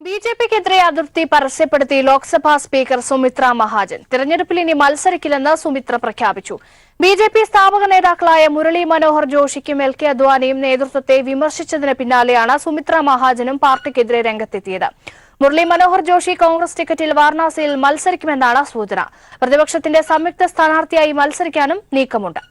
ബിജെപിക്കെതിരെ അതിർത്തി പരസ്യപ്പെടുത്തി ലോക്സഭാ സ്പീക്കർ സുമിത്ര മഹാജൻ തിരഞ്ഞെടുപ്പിൽ ഇനി മത്സരിക്കില്ലെന്ന് സുമിത്ര പ്രഖ്യാപിച്ചു. ബിജെപി സ്ഥാപക നേതാക്കളായ മുരളി മനോഹർ ജോഷിക്കും എൽ.കെ. അദ്വാനിയും നേതൃത്വത്തെ വിമർശിച്ചതിന് പിന്നാലെയാണ് സുമിത്ര മഹാജനും പാർട്ടിക്കെതിരെ രംഗത്തെത്തിയത്. മുരളി മനോഹർ ജോഷി കോൺഗ്രസ് ടിക്കറ്റിൽ വാരണാസിയിൽ മത്സരിക്കുമെന്നാണ് സൂചന. പ്രതിപക്ഷത്തിന്റെ സംയുക്ത സ്ഥാനാർത്ഥിയായി മത്സരിക്കാനും നീക്കമുണ്ട്.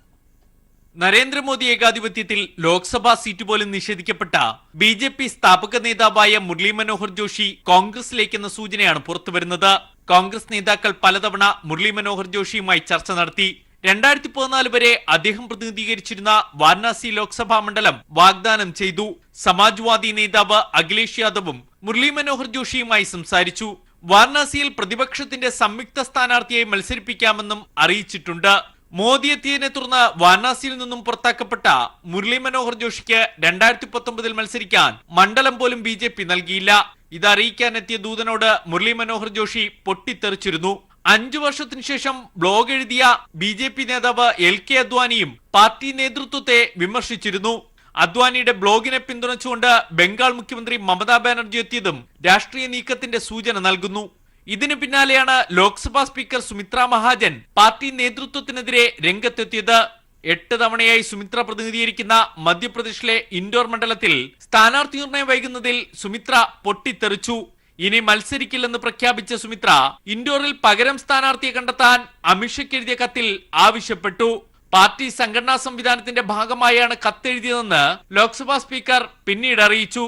നരേന്ദ്രമോദി ഏകാധിപത്യത്തിൽ ലോക്സഭാ സീറ്റ് പോലും നിഷേധിക്കപ്പെട്ട ബിജെപി സ്ഥാപക നേതാവായ മുരളി മനോഹർ ജോഷി കോൺഗ്രസിലേക്കെന്ന സൂചനയാണ് പുറത്തുവരുന്നത്. കോൺഗ്രസ് നേതാക്കൾ പലതവണ മുരളി മനോഹർ ജോഷിയുമായി ചർച്ച നടത്തി. 2014 വരെ അദ്ദേഹം പ്രതിനിധീകരിച്ചിരുന്ന വാരണാസി ലോക്സഭാ മണ്ഡലം വാഗ്ദാനം ചെയ്തു. സമാജ്വാദി നേതാവ് അഖിലേഷ് യാദവും മുരളി മനോഹർ ജോഷിയുമായി സംസാരിച്ചു. വാരണാസിയിൽ പ്രതിപക്ഷത്തിന്റെ സംയുക്ത സ്ഥാനാർത്ഥിയായി മത്സരിപ്പിക്കാമെന്നും അറിയിച്ചിട്ടുണ്ട്. മോദി എത്തിയതിനെ തുടർന്ന് വാരണാസിയിൽ നിന്നും പുറത്താക്കപ്പെട്ട മുരളി മനോഹർ ജോഷിക്ക് 2019 മത്സരിക്കാൻ മണ്ഡലം പോലും ബിജെപി നൽകിയില്ല. ഇത് അറിയിക്കാനെത്തിയ ദൂതനോട് മുരളി മനോഹർ ജോഷി പൊട്ടിത്തെറിച്ചിരുന്നു. 5 വർഷത്തിനു ശേഷം ബ്ലോഗ് എഴുതിയ ബിജെപി നേതാവ് എൽ.കെ. അദ്വാനിയും പാർട്ടി നേതൃത്വത്തെ വിമർശിച്ചിരുന്നു. അദ്വാനിയുടെ ബ്ലോഗിനെ പിന്തുണച്ചുകൊണ്ട് ബംഗാൾ മുഖ്യമന്ത്രി മമതാ ബാനർജി എത്തിയതും രാഷ്ട്രീയ നീക്കത്തിന്റെ സൂചന നൽകുന്നു. ഇതിനു പിന്നാലെയാണ് ലോക്സഭാ സ്പീക്കർ സുമിത്ര മഹാജൻ പാർട്ടി നേതൃത്വത്തിനെതിരെ രംഗത്തെത്തിയത്. 8 തവണയായി സുമിത്ര പ്രതിനിധീകരിക്കുന്ന മധ്യപ്രദേശിലെ ഇൻഡോർ മണ്ഡലത്തിൽ സ്ഥാനാർത്ഥി നിർണയം വൈകുന്നതിൽ സുമിത്ര പൊട്ടിത്തെറിച്ചു. ഇനി മത്സരിക്കില്ലെന്ന് പ്രഖ്യാപിച്ച സുമിത്ര ഇൻഡോറിൽ പകരം സ്ഥാനാർത്ഥിയെ കണ്ടെത്താൻ അമിത്ഷയ്ക്ക് എഴുതിയ കത്തിൽ ആവശ്യപ്പെട്ടു. പാർട്ടി സംഘടനാ സംവിധാനത്തിന്റെ ഭാഗമായാണ് കത്തെഴുതിയതെന്ന് ലോക്സഭാ സ്പീക്കർ പിന്നീട് അറിയിച്ചു.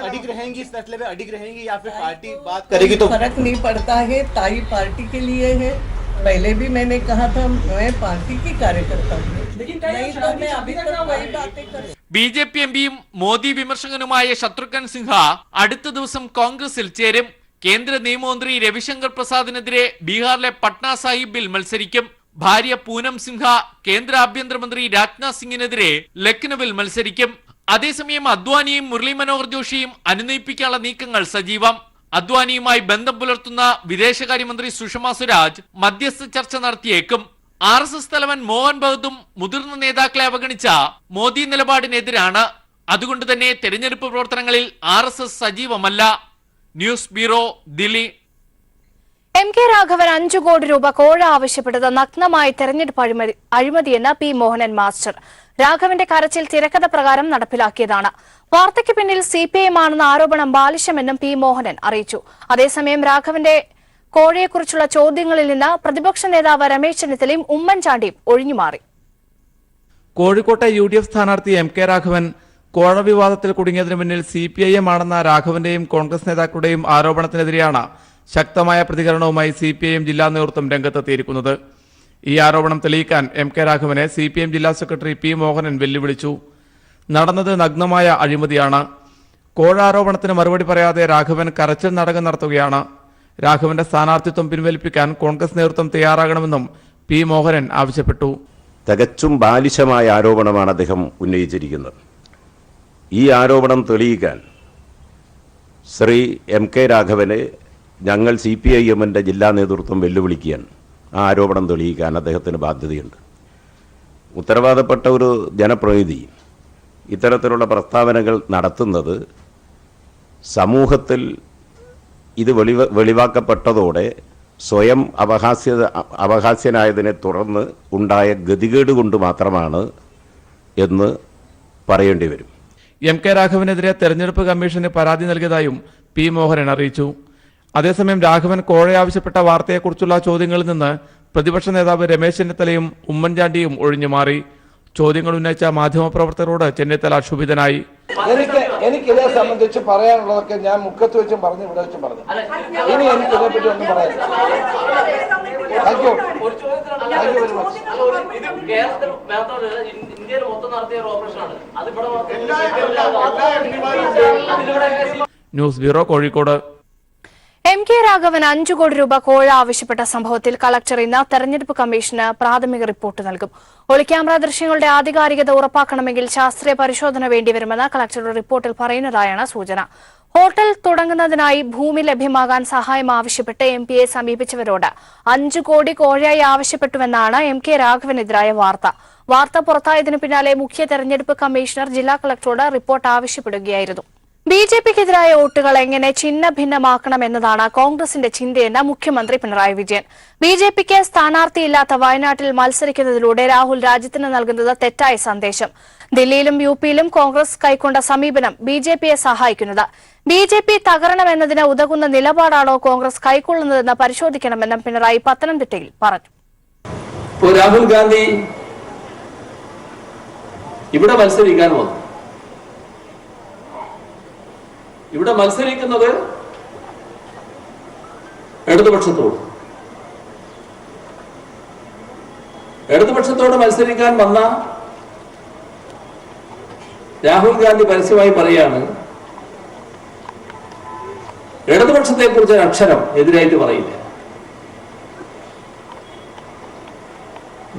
अडिग रहेंगी इस फैसले में अडिग रहेंगी या फिर पार्टी बात करेगी तो फर्क नहीं पड़ता है. ताई पार्टी के लिए है. पहले भी मैंने कहा था मैं पार्टी की कार्यकर्ता हूँ. नहीं तो मैं अभी तक वही बातें कर. ബിജെപി എംപിയും മോദി വിമർശകനുമായ ശത്രുഘ്നൻ സിൻഹ അടുത്ത ദിവസം കോൺഗ്രസിൽ ചേരും. കേന്ദ്ര നിയമമന്ത്രി രവിശങ്കർ പ്രസാദിനെതിരെ ബീഹാറിലെ പട്ന സാഹിബിൽ മത്സരിക്കും. ഭാര്യ പൂനം സിൻഹ കേന്ദ്ര ആഭ്യന്തരമന്ത്രി രാജ്നാഥ് സിംഗിനെതിരെ ലക്നൌവിൽ മത്സരിക്കും. അതേസമയം അദ്വാനിയും മുരളി മനോഹർ ജോഷിയും അനുനയിപ്പിക്കാനുള്ള നീക്കങ്ങൾ സജീവം. അദ്വാനിയുമായി ബന്ധം പുലർത്തുന്ന വിദേശകാര്യമന്ത്രി സുഷമ സ്വരാജ് മധ്യസ്ഥ ചർച്ച നടത്തിയേക്കും. RSS തലവൻ മോഹൻ ഭഗതും മുതിർന്ന നേതാക്കളെ അവഗണിച്ച മോദി നിലപാടിനെതിരാണ്. അതുകൊണ്ട് തന്നെ തെരഞ്ഞെടുപ്പ് പ്രവർത്തനങ്ങളിൽ RSS സജീവമല്ല. News bureau, Delhi. എം.കെ. രാഘവൻ 5 കോടി രൂപ കോഴ ആവശ്യപ്പെട്ടത് നഗ്നമായ തെരഞ്ഞെടുപ്പ് അഴിമതിയെന്ന് പി. മോഹനൻ മാസ്റ്റർ. രാഘവന്റെ കരച്ചിൽ തിരക്കഥ പ്രകാരം നടപ്പിലാക്കിയതാണ്. വാർത്തയ്ക്ക് പിന്നിൽ CPIM ആണെന്ന ആരോപണം ബാലിശമെന്നും പി. മോഹനൻ അറിയിച്ചു. അതേസമയം രാഘവന്റെ കോഴയെക്കുറിച്ചുള്ള ചോദ്യങ്ങളിൽ നിന്ന് പ്രതിപക്ഷ നേതാവ് രമേശ് ചെന്നിത്തലയും ഉമ്മൻചാണ്ടിയും ഒഴിഞ്ഞുമാറി. കോഴിക്കോട്ടെ UDF സ്ഥാനാർത്ഥി എം.കെ. രാഘവൻ കോഴ വിവാദത്തിൽ കുടുങ്ങിയതിനു പിന്നിൽ CPIM ആണെന്ന രാഘവന്റെയും കോൺഗ്രസ് നേതാക്കളുടെയും ആരോപണത്തിനെതിരെയാണ് ശക്തമായ പ്രതികരണവുമായി CPIM ജില്ലാ നേതൃത്വം രംഗത്തെത്തിയിരിക്കുന്നത്. ഈ ആരോപണം തെളിയിക്കാൻ എം.കെ. രാഘവനെ CPIM ജില്ലാ സെക്രട്ടറി പി. മോഹനൻ വെല്ലുവിളിച്ചു. നടന്നത് നഗ്നമായ അഴിമതിയാണ്. കോഴ ആരോപണത്തിന് മറുപടി പറയാതെ രാഘവൻ കരച്ചിൽ നാടകം നടത്തുകയാണ്. രാഘവന്റെ സ്ഥാനാർത്ഥിത്വം പിൻവലിപ്പിക്കാൻ കോൺഗ്രസ് നേതൃത്വം തയ്യാറാകണമെന്നും പി. മോഹനൻ ആവശ്യപ്പെട്ടു. തികച്ചും ബാലിശമായ ആരോപണമാണ് അദ്ദേഹം ഉന്നയിച്ചിരിക്കുന്നത്. ഈ ആരോപണം തെളിയിക്കാൻ ശ്രീ എം.കെ. രാഘവനെ ഞങ്ങൾ CPIMന്റെ ജില്ലാ നേതൃത്വം വെല്ലുവിളിക്കുകയാണ്. ആ ആരോപണം തെളിയിക്കാൻ അദ്ദേഹത്തിന് ബാധ്യതയുണ്ട്. ഉത്തരവാദപ്പെട്ട ഒരു ജനപ്രതിനിധി ഇത്തരത്തിലുള്ള പ്രസ്താവനകൾ നടത്തുന്നത് സമൂഹത്തിൽ ഇത് വെളിവാക്കപ്പെട്ടതോടെ സ്വയം അപഹാസ്യനായതിനെ തുടർന്ന് ഉണ്ടായ ഗതികേട് കൊണ്ട് മാത്രമാണ് എന്ന് പറയേണ്ടി വരും. എം.കെ. രാഘവനെതിരെ തെരഞ്ഞെടുപ്പ് കമ്മീഷന് പരാതി നൽകിയതായും പി. മോഹനൻ അറിയിച്ചു. അതേസമയം രാഘവൻ കോഴ ആവശ്യപ്പെട്ട വാർത്തയെക്കുറിച്ചുള്ള ചോദ്യങ്ങളിൽ നിന്ന് പ്രതിപക്ഷ നേതാവ് രമേശ് ചെന്നിത്തലയും ഉമ്മൻചാണ്ടിയും ഒഴിഞ്ഞുമാറി. ചോദ്യങ്ങൾ ഉന്നയിച്ച മാധ്യമപ്രവർത്തകരോട് ചെന്നിത്തല ക്ഷുഭിതനായി. എനിക്കിതേ സംബന്ധിച്ച് പറയാനുള്ളതൊക്കെ ഞാൻ മുഖത്ത് വെച്ചും പറഞ്ഞു, ഇവിടെ വെച്ചും പറഞ്ഞു. ഇനി എനിക്ക് ഇതിനെപ്പറ്റി ഒന്നും പറയാനില്ല. Thank you very much. News bureau, Kozhikode. M K. Raghavan 5 കോടി രൂപ കോഴ ആവശ്യപ്പെട്ട സംഭവത്തിൽ കളക്ടർ ഇന്ന് തെരഞ്ഞെടുപ്പ് കമ്മീഷന് പ്രാഥമിക റിപ്പോർട്ട് നൽകും. ഒളിക്യാമറ ദൃശ്യങ്ങളുടെ ആധികാരികത ഉറപ്പാക്കണമെങ്കിൽ ശാസ്ത്രീയ പരിശോധന വേണ്ടിവരുമെന്ന് കളക്ടറുടെ റിപ്പോർട്ടിൽ പറയുന്നതായാണ് സൂചന. ഹോട്ടൽ തുടങ്ങുന്നതിനായി ഭൂമി ലഭ്യമാകാൻ സഹായം ആവശ്യപ്പെട്ട് MP-യെ സമീപിച്ചവരോട് 5 കോടി കോഴയായി ആവശ്യപ്പെട്ടുവെന്നാണ് എം.കെ. രാഘവനെതിരായ വാർത്ത. വാർത്ത പുറത്തായതിനു പിന്നാലെ മുഖ്യ തെരഞ്ഞെടുപ്പ് കമ്മീഷണർ ജില്ലാ കളക്ടറോട് റിപ്പോർട്ട് ആവശ്യപ്പെടുകയായിരുന്നു. ബിജെപിക്കെതിരായ വോട്ടുകൾ എങ്ങനെ ഛിന്ന ഭിന്നമാക്കണമെന്നതാണ് കോൺഗ്രസിന്റെ ചിന്തയെന്ന് മുഖ്യമന്ത്രി പിണറായി വിജയൻ. ബിജെപിക്ക് സ്ഥാനാർത്ഥിയില്ലാത്ത വയനാട്ടിൽ മത്സരിക്കുന്നതിലൂടെ രാഹുൽ രാജ്യത്തിന് നൽകുന്നത് തെറ്റായ സന്ദേശം. ദില്ലിയിലും യുപിയിലും കോൺഗ്രസ് കൈക്കൊണ്ട സമീപനം ബിജെപിയെ സഹായിക്കുന്നത്. ബിജെപി തകരണമെന്നതിന് ഉതകുന്ന നിലപാടാണോ കോൺഗ്രസ് കൈക്കൊള്ളുന്നതെന്ന് പരിശോധിക്കണമെന്നും പിണറായി പത്തനംതിട്ടയിൽ പറഞ്ഞു. രാഹുൽ ഗാന്ധി ഇവിടെ മത്സരിക്കാൻ വന്നു. ഇവിടെ മത്സരിക്കുന്നത് ഇടതുപക്ഷത്തോട് മത്സരിക്കാൻ വന്ന രാഹുൽ ഗാന്ധി പരസ്യമായി പറയാണ്, ഇടതുപക്ഷത്തെ കുറിച്ച് ഒരു അക്ഷരം എതിരായിട്ട് പറയില്ല.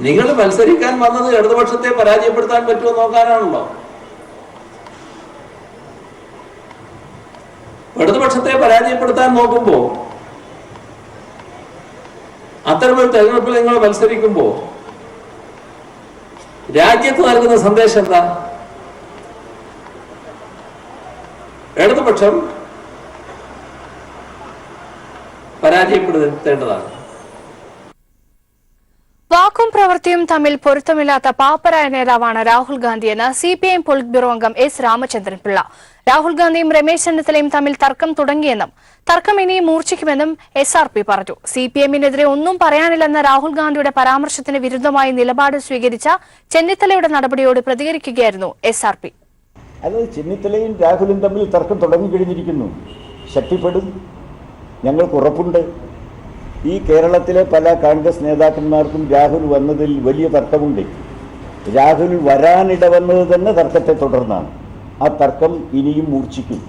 നിങ്ങൾ മത്സരിക്കാൻ വന്നത് ഇടതുപക്ഷത്തെ പരാജയപ്പെടുത്താൻ പറ്റുമോ നോക്കാനാണല്ലോ. ഇടതുപക്ഷത്തെ പരാജയപ്പെടുത്താൻ നോക്കുമ്പോ അത്തരമൊരു തെരഞ്ഞെടുപ്പിൽ നിങ്ങൾ മത്സരിക്കുമ്പോ രാജ്യത്ത് നൽകുന്ന സന്ദേശം എന്താ? ഇടതുപക്ഷം പരാജയപ്പെടുത്തേണ്ടതാണ്. വാക്കും പ്രവൃത്തിയും തമ്മിൽ പൊരുത്തമില്ലാത്ത പാപ്പരായ നേതാവാണ് രാഹുൽ ഗാന്ധിയെന്ന് സിപിഐഎം പൊളിറ്റ് ബ്യൂറോ അംഗം എസ് രാമചന്ദ്രൻ പിള്ള. രാഹുൽ ഗാന്ധിയും രമേശ് ചെന്നിത്തലയും തമ്മിൽ തർക്കം തുടങ്ങിയെന്നും തർക്കം ഇനിയും മൂർച്ഛിക്കുമെന്നും SRP പറഞ്ഞു. സിപിഎമ്മിനെതിരെ ഒന്നും പറയാനില്ലെന്ന രാഹുൽ ഗാന്ധിയുടെ പരാമർശത്തിന് വിരുദ്ധമായി നിലപാട് സ്വീകരിച്ച ചെന്നിത്തലയുടെ നടപടിയോട് പ്രതികരിക്കുകയായിരുന്നു SRP. അത് ചെന്നിത്തലയും രാഹുലും തമ്മിൽ തർക്കം തുടങ്ങിക്കഴിഞ്ഞിരിക്കുന്നു. ശക്തിപ്പെടും, ഞങ്ങൾക്ക് ഉറപ്പുണ്ട്. ഈ കേരളത്തിലെ പല കോൺഗ്രസ് നേതാക്കന്മാർക്കും രാഹുൽ വന്നതിൽ വലിയ തർക്കമുണ്ട്. രാഹുൽ വരാനിട വന്നത് തന്നെ തർക്കത്തെ തുടർന്നാണ്. ആ തർക്കം ഇനിയും മൂർച്ഛിക്കും.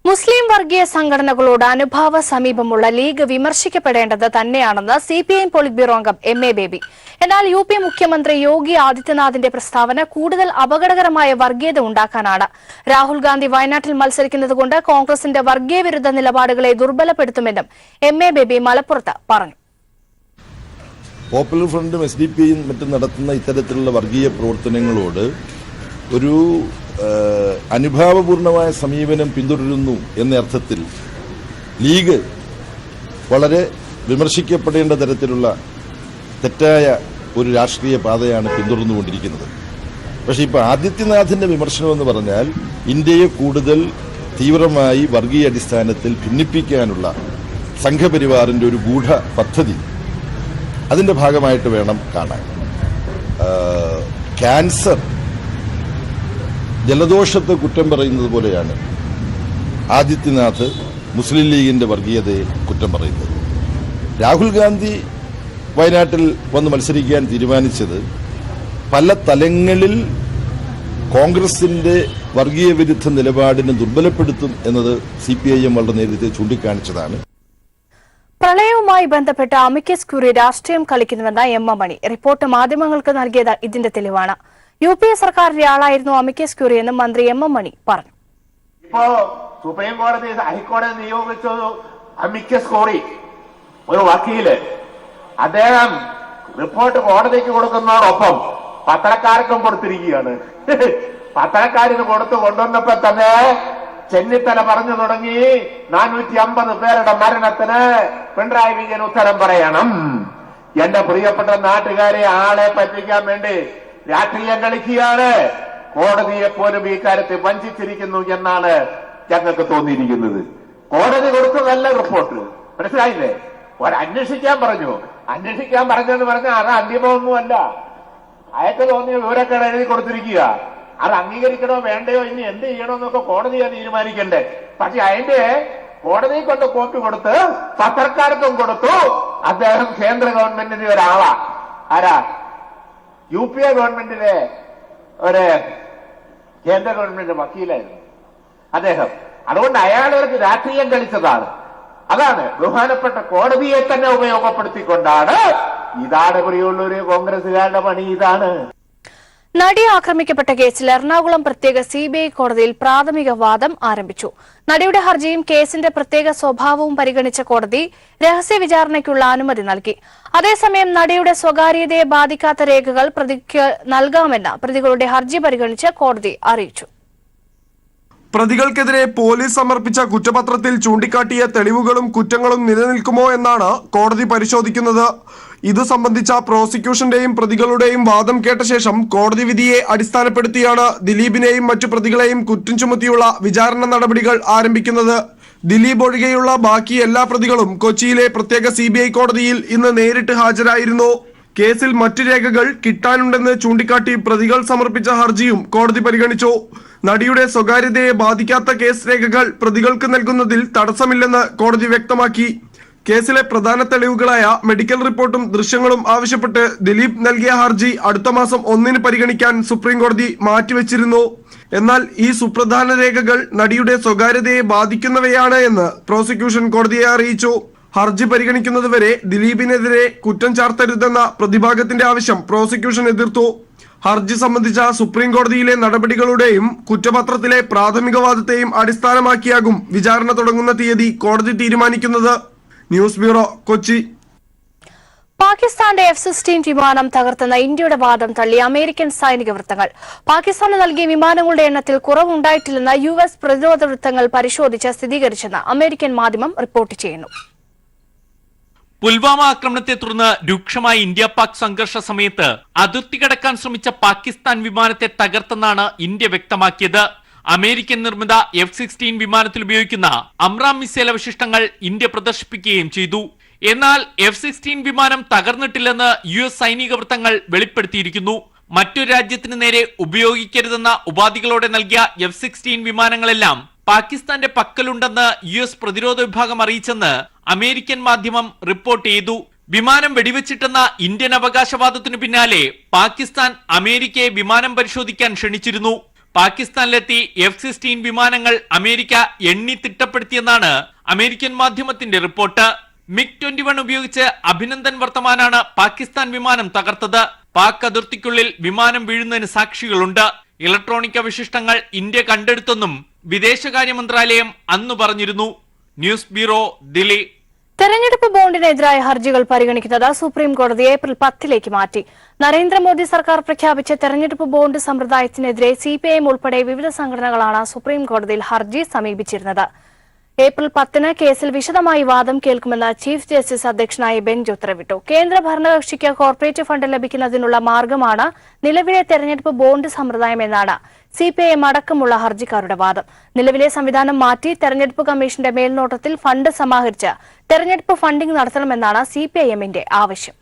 മുസ്ലിം വർഗീയ സംഘടനകളോട് അനുഭാവ സമീപമുള്ള ലീഗ് വിമർശിക്കപ്പെടേണ്ടത് തന്നെയാണെന്ന് സിപിഐഎം പൊളിറ്റ് ബ്യൂറോ അംഗം MA ബേബി. എന്നാൽ UP മുഖ്യമന്ത്രി യോഗി ആദിത്യനാഥിന്റെ പ്രസ്താവന കൂടുതൽ അപകടകരമായ വർഗീയത ഉണ്ടാക്കാനാണ്. രാഹുൽ ഗാന്ധി വയനാട്ടിൽ മത്സരിക്കുന്നതുകൊണ്ട് കോൺഗ്രസിന്റെ വർഗീയ വിരുദ്ധ നിലപാടുകളെ ദുർബലപ്പെടുത്തുമെന്നും MA ബേബി മലപ്പുറത്ത് പറഞ്ഞു. പോപ്പുലർ ഫ്രണ്ടും SDP-യും മറ്റും നടത്തുന്ന ഇത്തരത്തിലുള്ള വർഗീയ പ്രവർത്തനങ്ങളോട് ഒരു അനുഭാവപൂർണമായ സമീപനം പിന്തുടരുന്നു എന്ന അർത്ഥത്തിൽ ലീഗ് വളരെ വിമർശിക്കപ്പെടേണ്ട തരത്തിലുള്ള തെറ്റായ ഒരു രാഷ്ട്രീയ പാതയാണ് പിന്തുടർന്നുകൊണ്ടിരിക്കുന്നത്. പക്ഷേ ഇപ്പോൾ ആദിത്യനാഥിന്റെ വിമർശനം എന്ന് പറഞ്ഞാൽ ഇന്ത്യയെ കൂടുതൽ തീവ്രമായി വർഗീയ അടിസ്ഥാനത്തിൽ ഭിന്നിപ്പിക്കാനുള്ള സംഘപരിവാറിന്റെ ഒരു ഗൂഢ പദ്ധതി, അതിന്റെ ഭാഗമായിട്ട് വേണം കാണാൻ. ക്യാൻസർ ജലദോഷത്തെ കുറ്റം പറയുന്നത് പോലെയാണ് ആദിത്യനാഥ് മുസ്ലിം ലീഗിന്റെ വർഗീയതയെ കുറ്റം പറയുന്നത്. രാഹുൽ ഗാന്ധി വയനാട്ടിൽ വന്ന് മത്സരിക്കാൻ തീരുമാനിച്ചത് പല തലങ്ങളിൽ കോൺഗ്രസിന്റെ വർഗീയ വിരുദ്ധ നിലപാടിനെ ദുർബലപ്പെടുത്തും എന്നത് CPIM വളരെ നേരത്തെ ചൂണ്ടിക്കാണിച്ചതാണ്. പ്രളയവുമായി ബന്ധപ്പെട്ട് അമിക്കസ് ക്യൂറി രാഷ്ട്രീയം കളിക്കുന്നുവെന്ന M. മണി റിപ്പോർട്ട് മാധ്യമങ്ങൾക്ക് നൽകിയത് ഇതിന്റെ തെളിവാണ്. UPA സർക്കാരിന്റെ ആളായിരുന്നു അമിക്കസ് ക്യൂറി എന്നും മന്ത്രി M. മണി പറഞ്ഞു. ഇപ്പോ സുപ്രീം കോടതി ഹൈക്കോടതി നിയോഗിച്ചത് അമിക്കസ് ക്യൂറി ഒരു വക്കീല്, അദ്ദേഹം റിപ്പോർട്ട് കോടതിക്ക് കൊടുക്കുന്നതോടൊപ്പം പത്രക്കാർക്കും കൊടുത്തിരിക്കുകയാണ്. പത്രക്കാരിന് കൊടുത്തു കൊണ്ടുവന്നപ്പോ തന്നെ ചെന്നിത്തല പറഞ്ഞു തുടങ്ങി 450 പേരുടെ മരണത്തിന് പിണറായി വിജയൻ ഉത്തരം പറയണം. എന്റെ പ്രിയപ്പെട്ട നാട്ടുകാരെ ആളെ പറ്റിക്കാൻ വേണ്ടി രാഷ്ട്രീയം കളിക്കുകയാണ്. കോടതിയെ പോലും ഈ കാര്യത്തിൽ വഞ്ചിച്ചിരിക്കുന്നു എന്നാണ് ഞങ്ങൾക്ക് തോന്നിയിരിക്കുന്നത്. കോടതി കൊടുത്തതല്ല റിപ്പോർട്ട്, മനസ്സിലായില്ലേ? അന്വേഷിക്കാൻ പറഞ്ഞെന്ന് പറഞ്ഞാൽ അത് അന്തിമമൊന്നുമല്ല. അയാൾക്ക് തോന്നിയ വിവരൊക്കെ എഴുതി കൊടുത്തിരിക്കുക. അത് അംഗീകരിക്കണോ വേണ്ടയോ ഇനി എന്ത് ചെയ്യണമെന്നൊക്കെ കോടതിയെ തീരുമാനിക്കണ്ടേ. പക്ഷെ അതിന്റെ കോടതി കൊണ്ട് കോപ്പി കൊടുത്ത് പത്രക്കാർക്കും കൊടുത്തു. അദ്ദേഹം കേന്ദ്ര ഗവൺമെന്റിന്റെ ഒരാളാ. ആരാ? UPA ഗവൺമെന്റിലെ ഒരു കേന്ദ്ര ഗവൺമെന്റ് വക്കീലായിരുന്നു അദ്ദേഹം. അതുകൊണ്ട് അയാളവർക്ക് രാഷ്ട്രീയം കളിച്ചതാണ്. അതാണ് ബഹുമാനപ്പെട്ട കോടതിയെ തന്നെ ഉപയോഗപ്പെടുത്തിക്കൊണ്ടാണ്. ഇതാണ് പ്രിയമുള്ളൊരു കോൺഗ്രസുകാരുടെ പണി. ഇതാണ്. നടി ആക്രമിക്കപ്പെട്ട കേസിൽ എറണാകുളം പ്രത്യേക CBI കോടതിയിൽ പ്രാഥമിക വാദം ആരംഭിച്ചു. നടിയുടെ ഹർജിയും കേസിന്റെ പ്രത്യേക സ്വഭാവവും പരിഗണിച്ച കോടതി രഹസ്യ വിചാരണയ്ക്കുള്ള അനുമതി നൽകി. അതേസമയം നടിയുടെ സ്വകാര്യതയെ ബാധിക്കാത്ത രേഖകൾ പ്രതിക്ക് നൽകാമെന്ന് പ്രതികളുടെ ഹർജി പരിഗണിച്ച് കോടതി അറിയിച്ചു. പ്രതികൾക്കെതിരെ പോലീസ് സമർപ്പിച്ച കുറ്റപത്രത്തിൽ ചൂണ്ടിക്കാട്ടിയ തെളിവുകളും കുറ്റങ്ങളും നിലനിൽക്കുമോ എന്നാണ് കോടതി പരിശോധിക്കുന്നത്. ഇതു സംബന്ധിച്ച പ്രോസിക്യൂഷന്റെയും പ്രതികളുടെയും വാദം കേട്ട ശേഷം കോടതി വിധിയെ അടിസ്ഥാനപ്പെടുത്തിയാണ് ദിലീപിനെയും മറ്റു പ്രതികളെയും കുറ്റം ചുമത്തിയുള്ള വിചാരണ നടപടികൾ ആരംഭിക്കുന്നത്. ദിലീപ് ഒഴികെയുള്ള ബാക്കി എല്ലാ പ്രതികളും കൊച്ചിയിലെ പ്രത്യേക CBI കോടതിയിൽ ഇന്ന് നേരിട്ട് ഹാജരായിരുന്നു. കേസിൽ മറ്റു രേഖകൾ കിട്ടാനുണ്ടെന്ന് ചൂണ്ടിക്കാട്ടി പ്രതികൾ സമർപ്പിച്ച ഹർജിയും കോടതി പരിഗണിച്ചു. നടിയുടെ സ്വകാര്യതയെ ബാധിക്കാത്ത കേസ് രേഖകൾ പ്രതികൾക്ക് നൽകുന്നതിൽ തടസ്സമില്ലെന്ന് കോടതി വ്യക്തമാക്കി. കേസിലെ പ്രധാന തെളിവുകളായ മെഡിക്കൽ റിപ്പോർട്ടും ദൃശ്യങ്ങളും ആവശ്യപ്പെട്ട് ദിലീപ് നൽകിയ ഹർജി അടുത്ത മാസം 1 പരിഗണിക്കാൻ സുപ്രീം കോടതി മാറ്റിവെച്ചിരുന്നു. എന്നാൽ ഈ സുപ്രധാന രേഖകൾ നടിയുടെ സ്വകാര്യതയെ ബാധിക്കുന്നവയാണ് എന്ന് പ്രോസിക്യൂഷൻ കോടതിയെ അറിയിച്ചു. ഹർജി പരിഗണിക്കുന്നതുവരെ ദിലീപിനെതിരെ കുറ്റം ചാർത്തരുതെന്ന പ്രതിഭാഗത്തിന്റെ ആവശ്യം പ്രോസിക്യൂഷൻ എതിർത്തു. ഹർജി സംബന്ധിച്ച സുപ്രീം കോടതിയിലെ നടപടികളുടെയും കുറ്റപത്രത്തിലെ പ്രാഥമിക വാദത്തെയും അടിസ്ഥാനമാക്കിയാകും വിചാരണ തുടങ്ങുന്ന തീയതി കോടതി തീരുമാനിക്കുന്നത്. News bureau, Kochi. പാകിസ്ഥാന്റെ F-16 വിമാനം തകർത്തെന്ന ഇന്ത്യയുടെ വാദം തള്ളി അമേരിക്കൻ സൈനിക വൃത്തങ്ങൾ. പാകിസ്ഥാന് നൽകിയ വിമാനങ്ങളുടെ എണ്ണത്തിൽ കുറവുണ്ടായിട്ടില്ലെന്ന് US പ്രതിരോധ വൃത്തങ്ങൾ പരിശോധിച്ച് സ്ഥിരീകരിച്ചെന്ന് അമേരിക്കൻ മാധ്യമം റിപ്പോർട്ട് ചെയ്യുന്നു. പുൽവാമ ആക്രമണത്തെ തുടർന്ന് രൂക്ഷമായ ഇന്ത്യ പാക് സംഘർഷ സമയത്ത് അതിർത്തി കടക്കാൻ ശ്രമിച്ച പാകിസ്ഥാൻ വിമാനത്തെ തകർത്തെന്നാണ് ഇന്ത്യ വ്യക്തമാക്കിയത്. അമേരിക്കൻ നിർമ്മിത F-16 വിമാനത്തിൽ ഉപയോഗിക്കുന്ന അമ്രാം മിസൈൽ അവശിഷ്ടങ്ങൾ ഇന്ത്യ പ്രദർശിപ്പിക്കുകയും ചെയ്തു. എന്നാൽ F-16 വിമാനം തകർന്നിട്ടില്ലെന്ന് US സൈനിക വൃത്തങ്ങൾ വെളിപ്പെടുത്തിയിരിക്കുന്നു. മറ്റൊരു രാജ്യത്തിന് നേരെ ഉപയോഗിക്കരുതെന്ന ഉപാധികളോടെ നൽകിയ F-16 വിമാനങ്ങളെല്ലാം പാകിസ്ഥാന്റെ പക്കലുണ്ടെന്ന് US പ്രതിരോധ വിഭാഗം അറിയിച്ചെന്ന് അമേരിക്കൻ മാധ്യമം റിപ്പോർട്ട് ചെയ്തു. വിമാനം വെടിവെച്ചിട്ടെന്ന ഇന്ത്യൻ അവകാശവാദത്തിനു പിന്നാലെ പാകിസ്ഥാൻ അമേരിക്കയെ വിമാനം പരിശോധിക്കാൻ ക്ഷണിച്ചിരുന്നു. പാകിസ്ഥാനിലെത്തി F-16 വിമാനങ്ങൾ അമേരിക്ക എണ്ണി തിട്ടപ്പെടുത്തിയെന്നാണ് അമേരിക്കൻ മാധ്യമത്തിന്റെ റിപ്പോർട്ട്. MiG-21 ഉപയോഗിച്ച് അഭിനന്ദൻ വർത്തമാനാണ് പാകിസ്ഥാൻ വിമാനം തകർത്തത്. പാക് അതിർത്തിക്കുള്ളിൽ വിമാനം വീഴുന്നതിന് സാക്ഷികളുണ്ട്. ഇലക്ട്രോണിക് അവശിഷ്ടങ്ങൾ ഇന്ത്യ കണ്ടെടുത്തെന്നും വിദേശകാര്യ മന്ത്രാലയം അന്ന് പറഞ്ഞിരുന്നു. News bureau, Delhi. തെരഞ്ഞെടുപ്പ് ബോണ്ടിനെതിരായ ഹർജികൾ പരിഗണിക്കുന്നത് സുപ്രീം കോടതി ഏപ്രിൽ 10 മാറ്റി. നരേന്ദ്രമോദി സർക്കാർ പ്രഖ്യാപിച്ച തെരഞ്ഞെടുപ്പ് ബോണ്ട് സമ്പ്രദായത്തിനെതിരെ CPIM ഉൾപ്പെടെ വിവിധ സംഘടനകളാണ് സുപ്രീം കോടതിയിൽ ഹർജി സമീപിച്ചിരുന്നത്. ഏപ്രിൽ 10 കേസിൽ വിശദമായി വാദം കേൾക്കുമെന്ന് ചീഫ് ജസ്റ്റിസ് അധ്യക്ഷനായ ബെഞ്ച് ഉത്തരവിട്ടു. കേന്ദ്ര ഭരണകക്ഷിക്ക് കോർപ്പറേറ്റ് ഫണ്ട് ലഭിക്കുന്നതിനുള്ള മാർഗമാണ് നിലവിലെ തെരഞ്ഞെടുപ്പ് ബോണ്ട് സമ്പ്രദായമെന്നാണ് CPIM അടക്കമുള്ള ഹർജിക്കാരുടെ വാദം. നിലവിലെ സംവിധാനം മാറ്റി തെരഞ്ഞെടുപ്പ് കമ്മീഷന്റെ മേൽനോട്ടത്തിൽ ഫണ്ട് സമാഹരിച്ച് തെരഞ്ഞെടുപ്പ് ഫണ്ടിംഗ് നടത്തണമെന്നാണ് CPIMന്റെ ആവശ്യം.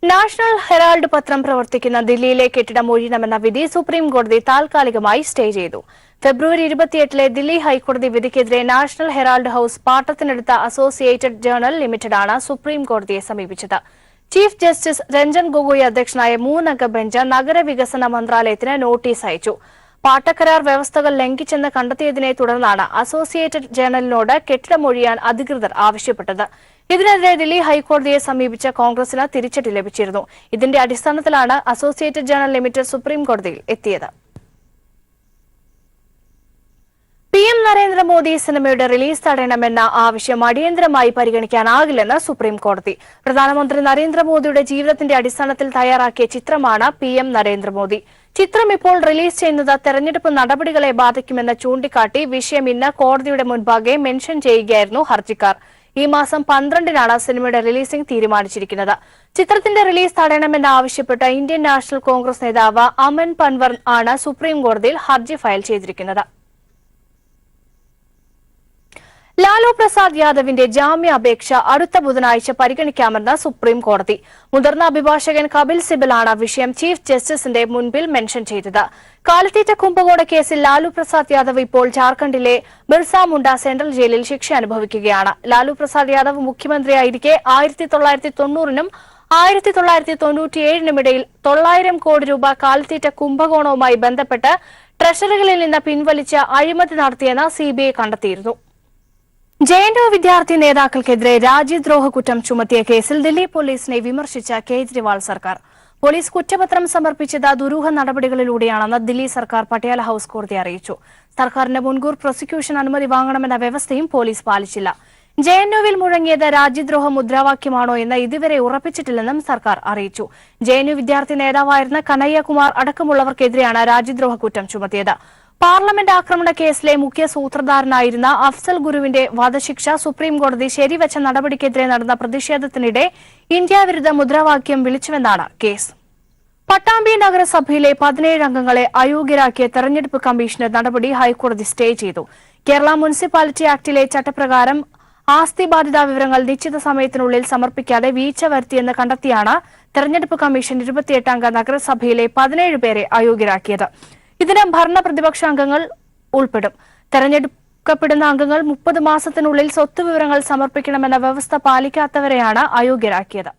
നാഷണൽ ഹെറാൾഡ് പത്രം പ്രവർത്തിക്കുന്ന ദില്ലിയിലെ കെട്ടിടം ഒഴിയണമെന്ന വിധി സുപ്രീം കോടതി താൽക്കാലികമായി സ്റ്റേ ചെയ്തു. ഫെബ്രുവരി 28 ദില്ലി ഹൈക്കോടതി വിധിക്കെതിരെ നാഷണൽ ഹെറാൾഡ് ഹൌസ് പാട്ടത്തിനെടുത്ത അസോസിയേറ്റഡ് ജേർണൽ ലിമിറ്റഡാണ് സുപ്രീം കോടതിയെ സമീപിച്ചത്. ചീഫ് ജസ്റ്റിസ് രഞ്ജൻ ഗൊഗോയ് അധ്യക്ഷനായ 3-അംഗ ബെഞ്ച് നഗരവികസന മന്ത്രാലയത്തിന് നോട്ടീസ് അയച്ചു. പാട്ടക്കരാർ വ്യവസ്ഥകൾ ലംഘിച്ചെന്ന് കണ്ടെത്തിയതിനെ തുടർന്നാണ് അസോസിയേറ്റഡ് ജേർണലിനോട് കെട്ടിടമൊഴിയാൻ അധികൃതർ ആവശ്യപ്പെട്ടത്. ഇതിനെതിരെ ദില്ലി ഹൈക്കോടതിയെ സമീപിച്ച കോൺഗ്രസിന് തിരിച്ചടി ലഭിച്ചിരുന്നു. ഇതിന്റെ അടിസ്ഥാനത്തിലാണ് അസോസിയേറ്റഡ് ജേർണൽ ലിമിറ്റഡ് സുപ്രീം കോടതിയിൽ എത്തിയത്. PM നരേന്ദ്രമോദി സിനിമയുടെ റിലീസ് തടയണമെന്ന ആവശ്യം അടിയന്തരമായി പരിഗണിക്കാനാകില്ലെന്ന് സുപ്രീം കോടതി. പ്രധാനമന്ത്രി നരേന്ദ്രമോദിയുടെ ജീവിതത്തിന്റെ അടിസ്ഥാനത്തിൽ തയ്യാറാക്കിയ ചിത്രമാണ് PM നരേന്ദ്രമോദി. ചിത്രം ഇപ്പോൾ റിലീസ് ചെയ്യുന്നത് തെരഞ്ഞെടുപ്പ് നടപടികളെ ബാധിക്കുമെന്ന് ചൂണ്ടിക്കാട്ടി വിഷയം ഇന്ന് കോടതിയുടെ മുൻപാകെ മെൻഷൻ ചെയ്യുകയായിരുന്നു ഹർജിക്കാർ. ഈ മാസം 12-നാണ് സിനിമയുടെ റിലീസിംഗ് തീരുമാനിച്ചിരിക്കുന്നത്. ചിത്രത്തിന്റെ റിലീസ് തടയണമെന്ന് ആവശ്യപ്പെട്ട് ഇന്ത്യൻ നാഷണൽ കോൺഗ്രസ് നേതാവ് അമൻ പൻവർ ആണ് സുപ്രീം കോടതിയിൽ ഹർജി ഫയൽ ചെയ്തിരിക്കുന്നത്. ലാലു പ്രസാദ് യാദവിന്റെ ജാമ്യാപേക്ഷ അടുത്ത ബുധനാഴ്ച പരിഗണിക്കാമെന്ന് സുപ്രീം കോടതി. മുതിർന്ന അഭിഭാഷകൻ കപിൽ സിബലാണ് വിഷയം ചീഫ് ജസ്റ്റിസിന്റെ മുൻപിൽ മെൻഷൻ ചെയ്തത്. കാലിത്തീറ്റ കുംഭകോണ കേസിൽ ലാലു പ്രസാദ് യാദവ് ഇപ്പോൾ ജാർഖണ്ഡിലെ ബിർസ മുണ്ട സെൻട്രൽ ജയിലിൽ ശിക്ഷ അനുഭവിക്കുകയാണ്. ലാലു പ്രസാദ് യാദവ് മുഖ്യമന്ത്രിയായിരിക്കെ 1990-നും 1997-നും ഇടയിൽ 900 കോടി രൂപ കാലിത്തീറ്റ കുംഭകോണവുമായി ബന്ധപ്പെട്ട് ട്രഷറികളിൽ നിന്ന് പിൻവലിച്ച് അഴിമതി നടത്തിയെന്ന് CBI കണ്ടെത്തിയിരുന്നു. JNU വിദ്യാർത്ഥി നേതാക്കൾക്കെതിരെ രാജ്യദ്രോഹ കുറ്റം ചുമത്തിയ കേസിൽ ദില്ലി പോലീസിനെ വിമർശിച്ച കേജ്രിവാൾ സർക്കാർ. പോലീസ് കുറ്റപത്രം സമർപ്പിച്ചത് ദുരൂഹ നടപടികളിലൂടെയാണെന്ന് ദില്ലി സർക്കാർ പട്യാല ഹൌസ് കോടതിയെ അറിയിച്ചു. സർക്കാരിന്റെ മുൻകൂർ പ്രോസിക്യൂഷൻ അനുമതി വാങ്ങണമെന്ന വ്യവസ്ഥയും പോലീസ് പാലിച്ചില്ല. JNUവിൽ മുഴങ്ങിയത് രാജ്യദ്രോഹ മുദ്രാവാക്യമാണോ എന്ന് ഇതുവരെ ഉറപ്പിച്ചിട്ടില്ലെന്നും സർക്കാർ അറിയിച്ചു. JNU വിദ്യാർത്ഥി നേതാവായിരുന്ന കനയ്യകുമാർ അടക്കമുള്ളവർക്കെതിരെയാണ് രാജ്യദ്രോഹ കുറ്റം ചുമത്തിയത്. പാർലമെന്റ് ആക്രമണ കേസിലെ മുഖ്യ സൂത്രധാരനായിരുന്ന അഫ്സൽ ഗുരുവിന്റെ വധശിക്ഷ സുപ്രീംകോടതി ശരിവച്ച നടപടിക്കെതിരെ നടന്ന പ്രതിഷേധത്തിനിടെ ഇന്ത്യ വിരുദ്ധ മുദ്രാവാക്യം വിളിച്ചുവെന്നാണ് കേസ്. പട്ടാമ്പി നഗരസഭയിലെ 17 അംഗങ്ങളെ അയോഗ്യരാക്കിയ തെരഞ്ഞെടുപ്പ് കമ്മീഷന്റെ നടപടി ഹൈക്കോടതി സ്റ്റേ ചെയ്തു. കേരള മുനിസിപ്പാലിറ്റി ആക്ടിലെ ചട്ടപ്രകാരം ആസ്തി ബാധിത വിവരങ്ങൾ നിശ്ചിത സമയത്തിനുള്ളിൽ സമർപ്പിക്കാതെ വീഴ്ച വരുത്തിയെന്ന് കണ്ടെത്തിയാണ് തെരഞ്ഞെടുപ്പ് കമ്മീഷൻ 28 അംഗ നഗരസഭയിലെ 17 പേരെ അയോഗ്യരാക്കിയത്. ഇതിന് ഭരണ പ്രതിപക്ഷ അംഗങ്ങൾ ഉൾപ്പെടും. തെരഞ്ഞെടുക്കപ്പെടുന്ന അംഗങ്ങൾ 30 മാസത്തിനുള്ളിൽ സ്വത്ത് വിവരങ്ങൾ സമർപ്പിക്കണമെന്ന വ്യവസ്ഥ പാലിക്കാത്തവരെയാണ് അയോഗ്യരാക്കിയത്.